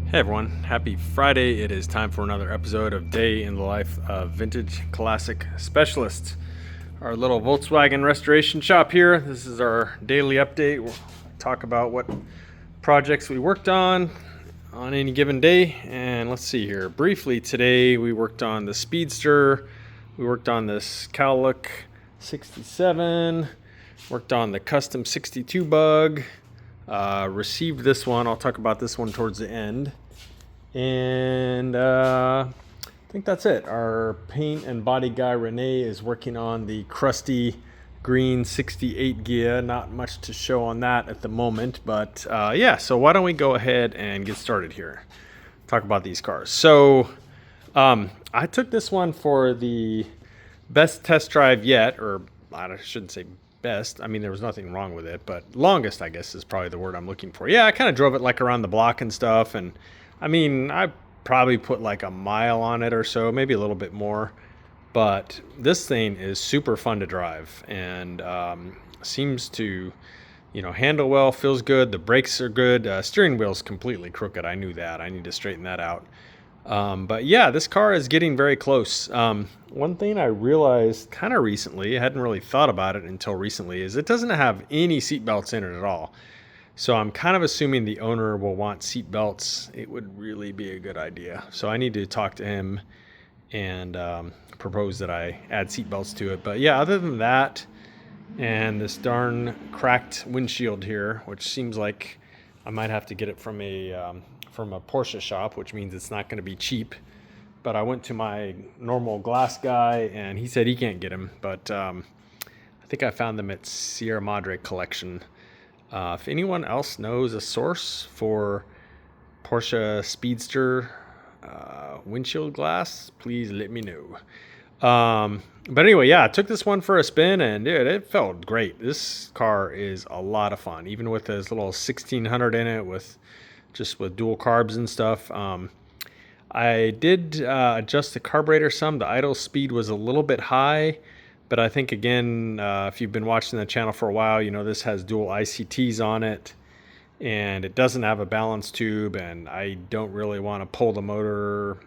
Hey everyone, happy Friday. It is time for another episode of Day in the Life of Vintage Classic Specialist. Our little Volkswagen restoration shop here. This is our daily update. We'll talk about what projects we worked on any given day. And let's see here. Briefly today we worked on the Speedster. We worked on this Cowlook 67. Worked on the Custom 62 bug. Received this one. I'll talk about this one towards the end. And I think that's it. Our paint and body guy Rene is working on the crusty green 68 Ghia. Not much to show on that at the moment, but yeah, so why don't we go ahead and get started here. Talk about these cars. So I took this one for the best test drive yet, or I shouldn't say best. I mean, there was nothing wrong with it, but longest, I guess, is probably the word I'm looking for. Yeah, I kind of drove it like around the block and stuff, and I mean, I probably put like a mile on it or so, maybe a little bit more, but this thing is super fun to drive and seems to, handle well, feels good. The brakes are good. Steering wheel's completely crooked. I knew that. I need to straighten that out. But yeah, this car is getting very close. One thing I realized kind of recently, I hadn't really thought about it until recently, is it doesn't have any seat belts in it at all. So I'm kind of assuming the owner will want seat belts. It would really be a good idea. So I need to talk to him and propose that I add seat belts to it. But yeah, other than that, and this darn cracked windshield here, which seems like I might have to get it from a Porsche shop, which means it's not going to be cheap. But I went to my normal glass guy, and he said he can't get them. But I think I found them at Sierra Madre Collection. If anyone else knows a source for Porsche Speedster windshield glass, please let me know. But anyway, yeah, I took this one for a spin, and dude, it felt great. This car is a lot of fun, even with this little 1600 in it with dual carbs and stuff. I did adjust the carburetor some. The idle speed was a little bit high, but I think, again, if you've been watching the channel for a while, this has dual ICTs on it, and it doesn't have a balance tube, and I don't really want to pull the motor,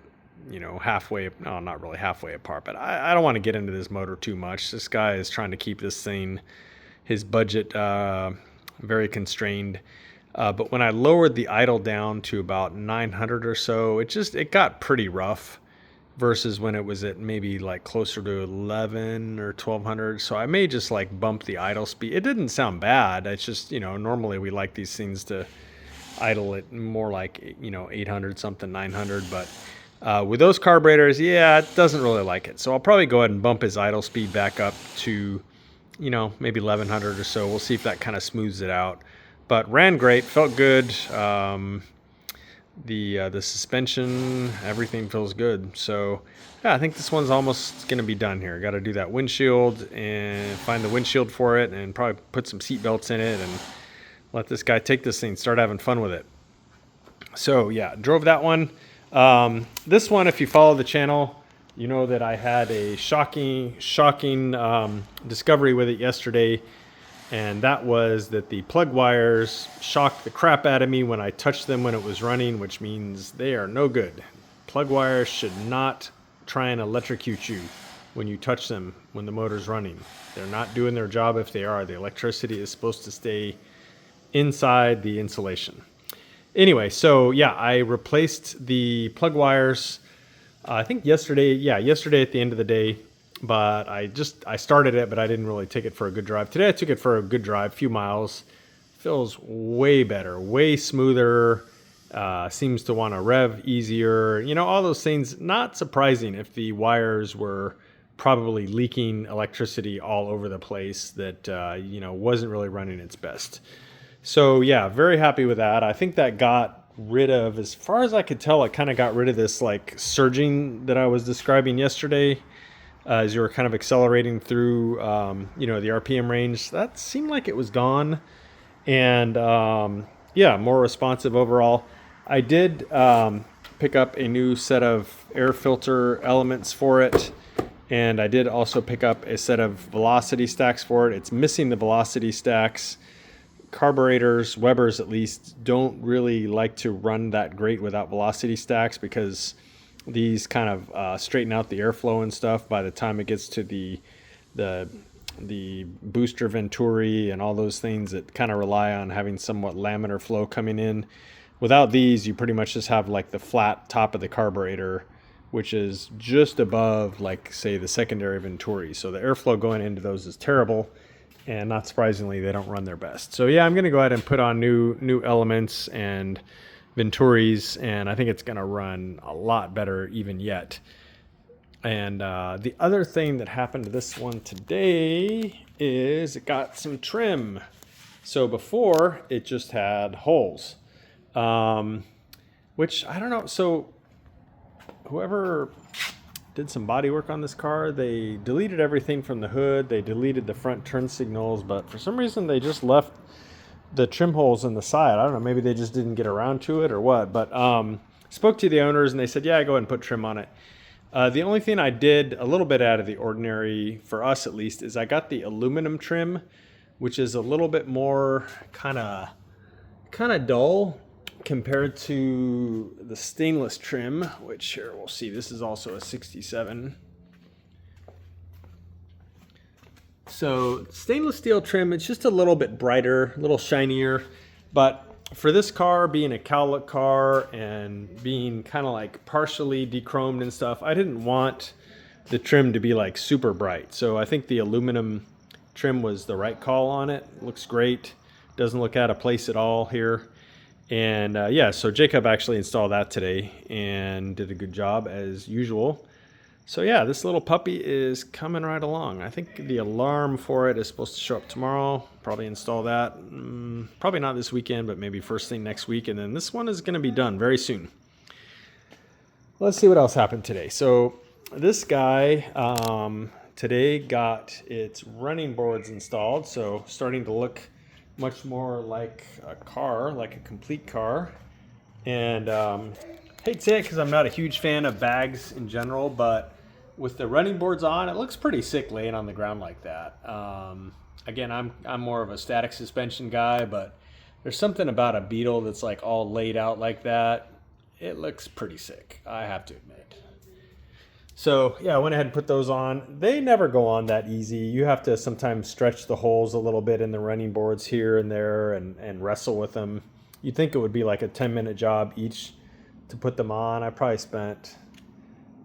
halfway, no, not really halfway apart, but I don't want to get into this motor too much. This guy is trying to keep this thing, his budget, very constrained. But when I lowered the idle down to about 900 or so, it got pretty rough versus when it was at maybe like closer to 11 or 1200. So I may just like bump the idle speed. It didn't sound bad. It's just, normally we like these things to idle it more like, 800 something, 900. But with those carburetors, yeah, it doesn't really like it. So I'll probably go ahead and bump his idle speed back up to, maybe 1100 or so. We'll see if that kind of smooths it out. But ran great, felt good. The suspension, everything feels good. So yeah, I think this one's almost going to be done here. Got to do that windshield and find the windshield for it, and probably put some seat belts in it and let this guy take this thing, start having fun with it. So yeah, drove that one. This one, if you follow the channel, you know that I had a shocking discovery with it yesterday. And that was that the plug wires shocked the crap out of me when I touched them when it was running, which means they are no good. Plug wires should not try and electrocute you when you touch them when the motor's running. They're not doing their job if they are. The electricity is supposed to stay inside the insulation. Anyway, so yeah, I replaced the plug wires, I think yesterday at the end of the day. But I started it, but I didn't really take it for a good drive. Today I took it for a good drive, few miles. Feels way better, way smoother. Seems to want to rev easier. All those things. Not surprising if the wires were probably leaking electricity all over the place that, wasn't really running its best. So yeah, very happy with that. I think that got rid of, as far as I could tell, it kind of got rid of this like surging that I was describing yesterday. As you were kind of accelerating through, the RPM range, that seemed like it was gone. And yeah, more responsive overall. I did pick up a new set of air filter elements for it. And I did also pick up a set of velocity stacks for it. It's missing the velocity stacks. carburetors, Webers at least, don't really like to run that great without velocity stacks, because these kind of straighten out the airflow and stuff by the time it gets to the booster venturi and all those things that kind of rely on having somewhat laminar flow coming in. Without these, you pretty much just have like the flat top of the carburetor, which is just above, like, say, the secondary venturi. So the airflow going into those is terrible, and not surprisingly, they don't run their best. So yeah, I'm going to go ahead and put on new elements and venturis, and I think it's going to run a lot better even yet. And the other thing that happened to this one today is it got some trim. So before, it just had holes, which I don't know. So whoever did some body work on this car, they deleted everything from the hood. They deleted the front turn signals, but for some reason they just left the trim holes in the side. I don't know, maybe they just didn't get around to it or what, but spoke to the owners and they said, yeah, go ahead and put trim on it. The only thing I did a little bit out of the ordinary, for us at least, is I got the aluminum trim, which is a little bit more kind of dull compared to the stainless trim, which here we'll see. This is also a 67. So stainless steel trim, it's just a little bit brighter, a little shinier, but for this car being a cowlick car and being kind of like partially dechromed and stuff, I didn't want the trim to be like super bright. So I think the aluminum trim was the right call on it. Looks great. Doesn't look out of place at all here. And yeah, so Jacob actually installed that today and did a good job as usual. So yeah, this little puppy is coming right along. I think the alarm for it is supposed to show up tomorrow. Probably install that. Probably not this weekend, but maybe first thing next week. And then this one is going to be done very soon. Let's see what else happened today. So this guy today got its running boards installed. So starting to look much more like a car, like a complete car. And hate to say it because I'm not a huge fan of bags in general, but with the running boards on, it looks pretty sick laying on the ground like that. Again, I'm more of a static suspension guy, but there's something about a Beetle that's like all laid out like that. It looks pretty sick, I have to admit. So yeah, I went ahead and put those on. They never go on that easy. You have to sometimes stretch the holes a little bit in the running boards here and there and wrestle with them. You'd think it would be like a 10-minute job each to put them on. I probably spent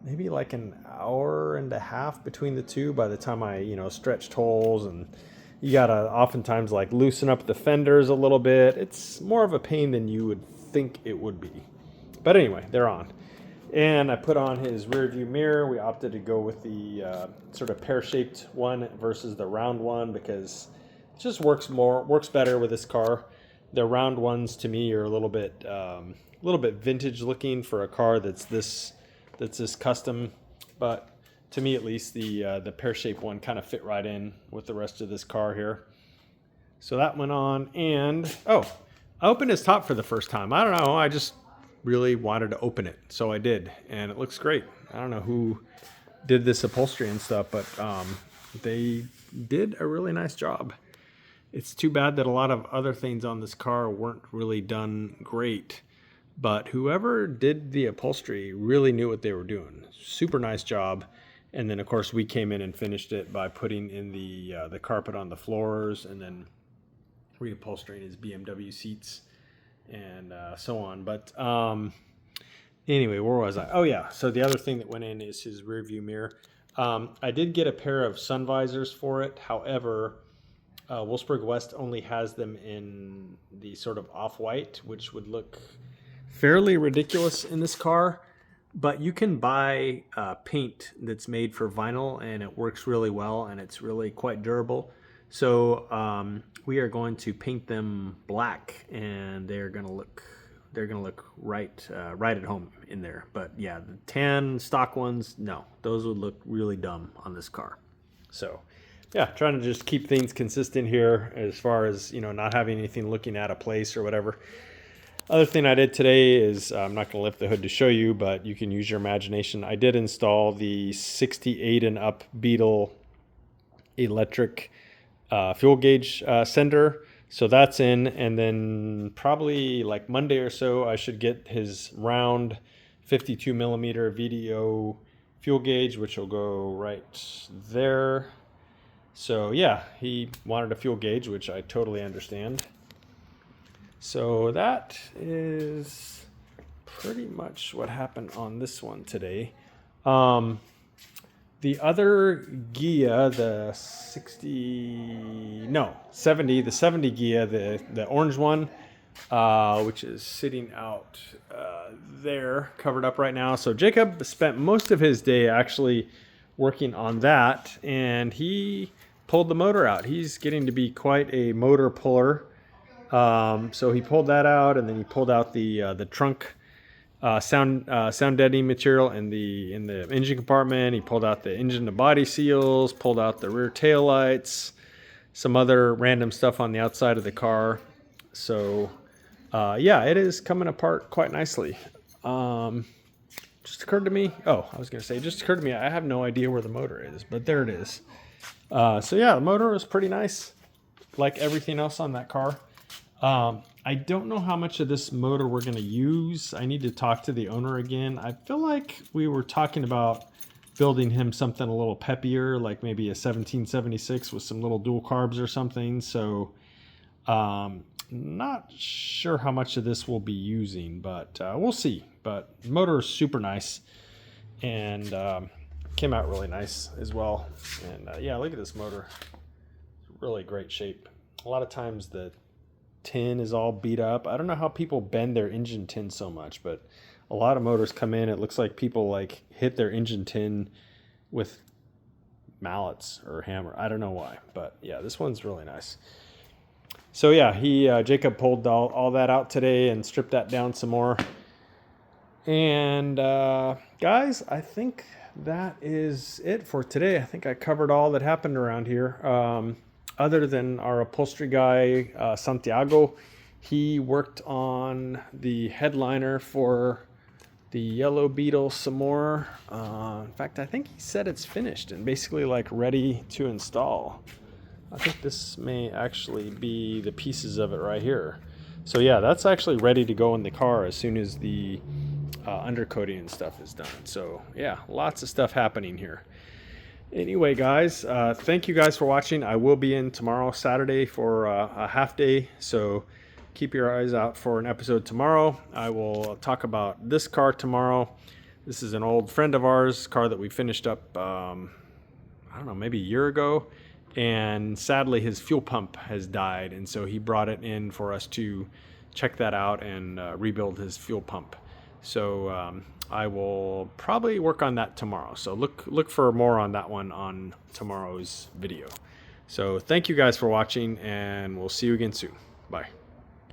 maybe like an hour and a half between the two by the time I, stretched holes, and you gotta oftentimes like loosen up the fenders a little bit. It's more of a pain than you would think it would be. But anyway, they're on. And I put on his rear view mirror. We opted to go with the sort of pear-shaped one versus the round one because it just works better with this car. The round ones to me are a little bit vintage looking for a car that's this custom, but to me at least the pear-shaped one kind of fit right in with the rest of this car here. So that went on, and I opened his top for the first time. I don't know, I just really wanted to open it, so I did, and it looks great. I don't know who did this upholstery and stuff, but they did a really nice job. It's too bad that a lot of other things on this car weren't really done great, but whoever did the upholstery really knew what they were doing. Super nice job. And then of course we came in and finished it by putting in the carpet on the floors and then reupholstering his BMW seats and so on. But anyway, where was I? Oh yeah, so the other thing that went in is his rear view mirror. I did get a pair of sun visors for it. However, Wolfsburg West only has them in the sort of off-white, which would look fairly ridiculous in this car. But you can buy paint that's made for vinyl, and it works really well, and it's really quite durable. So we are going to paint them black, and they're gonna look right at home in there. But yeah, the tan stock ones, no, those would look really dumb on this car. So yeah, trying to just keep things consistent here as far as not having anything looking out of place or whatever. Other thing I did today is, I'm not going to lift the hood to show you, but you can use your imagination. I did install the 68 and up Beetle electric fuel gauge sender. So that's in, and then probably like Monday or so, I should get his round 52 millimeter VDO fuel gauge, which will go right there. So yeah, he wanted a fuel gauge, which I totally understand. So that is pretty much what happened on this one today. The other Ghia, the 70 Ghia, the orange one, which is sitting out there, covered up right now. So Jacob spent most of his day actually working on that, and he pulled the motor out. He's getting to be quite a motor puller. So he pulled that out, and then he pulled out the trunk sound deadening material in the engine compartment. He pulled out the engine to body seals, pulled out the rear tail lights, some other random stuff on the outside of the car. So yeah, it is coming apart quite nicely. Just occurred to me, I have no idea where the motor is, but there it is. So yeah, the motor is pretty nice, like everything else on that car. I don't know how much of this motor we're going to use. I need to talk to the owner again. I feel like we were talking about building him something a little peppier, like maybe a 1776 with some little dual carbs or something. So not sure how much of this we'll be using, but we'll see. But the motor is super nice, and came out really nice as well. And yeah, look at this motor. Really great shape. A lot of times the tin is all beat up. I don't know how people bend their engine tin so much, but a lot of motors come in, it looks like people like hit their engine tin with mallets or hammer. I don't know why, but yeah, this one's really nice. So yeah, Jacob pulled all that out today and stripped that down some more. And guys, I think that is it for today. I think I covered all that happened around here. Other than our upholstery guy, Santiago, he worked on the headliner for the yellow Beetle some more. In fact, I think he said it's finished and basically like ready to install. I think this may actually be the pieces of it right here. So yeah, that's actually ready to go in the car as soon as the undercoating and stuff is done. So yeah, lots of stuff happening here. Anyway, guys, thank you guys for watching. I will be in tomorrow, Saturday, for a half day, so keep your eyes out for an episode tomorrow. I will talk about this car tomorrow. This is an old friend of ours, car that we finished up, I don't know, maybe a year ago, and sadly his fuel pump has died, and so he brought it in for us to check that out and rebuild his fuel pump. So I will probably work on that tomorrow. So look for more on that one on tomorrow's video. So thank you guys for watching, and we'll see you again soon. Bye.